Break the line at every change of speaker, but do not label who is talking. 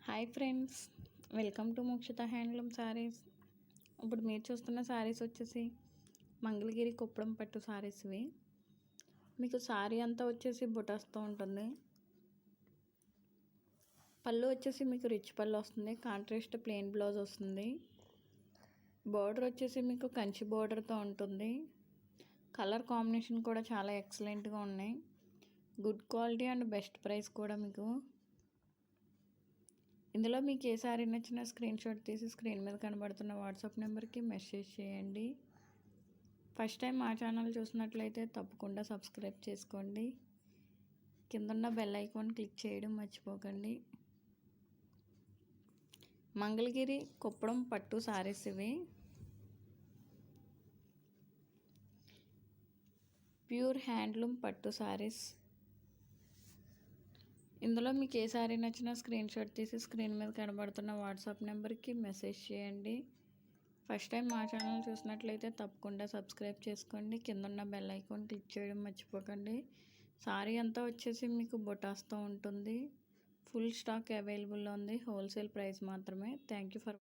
Hi friends, welcome to Mokshita handloom saris. ఇప్పుడు మీరు చూస్తున్న శారీస్ వచ్చేసి మంగళగిరి కుప్పడం పట్టు శారీస్. ఇవి మీకు శారీ అంతా వచ్చేసి బుటాస్తో ఉంటుంది. పళ్ళు వచ్చేసి మీకు రిచ్ పళ్ళు వస్తుంది. కాంట్రాస్ట్ ప్లెయిన్ బ్లౌజ్ వస్తుంది. బోర్డర్ వచ్చేసి మీకు కంచి బోర్డర్తో ఉంటుంది. కలర్ కాంబినేషన్ కూడా చాలా ఎక్సలెంట్గా ఉన్నాయి. Good quality and best price కూడా మీకు. ఇందులో మీకు ఏ సారీ నచ్చినా స్క్రీన్ షాట్ తీసి స్క్రీన్ మీద కనబడుతున్న వాట్సాప్ నెంబర్కి మెసేజ్ చేయండి. ఫస్ట్ టైం మా ఛానల్ చూసినట్లయితే తప్పకుండా సబ్స్క్రైబ్ చేసుకోండి. కిందన్న బెల్ ఐకాన్ క్లిక్ చేయడం మర్చిపోకండి. మంగళగిరి కుప్పడం పట్టు సారీస్ ఇవి. ప్యూర్ హ్యాండ్లూమ్ పట్టు సారీస్. ఇందులో మీకు ఏ సారీ నచ్చినా స్క్రీన్ షాట్ తీసి స్క్రీన్ మీద కనబడుతున్న వాట్సాప్ నెంబర్కి మెసేజ్ చేయండి. ఫస్ట్ టైం మా ఛానల్ చూసినట్లయితే తప్పకుండా సబ్స్క్రైబ్ చేసుకోండి. కింద బెల్ ఐకాన్ క్లిక్ చేయడం మర్చిపోకండి. సారీ అంతా వచ్చేసి మీకు బొటాస్తో ఉంటుంది. ఫుల్ స్టాక్ అవైలబుల్లో ఉంది. హోల్సేల్ ప్రైస్ మాత్రమే. Thank you for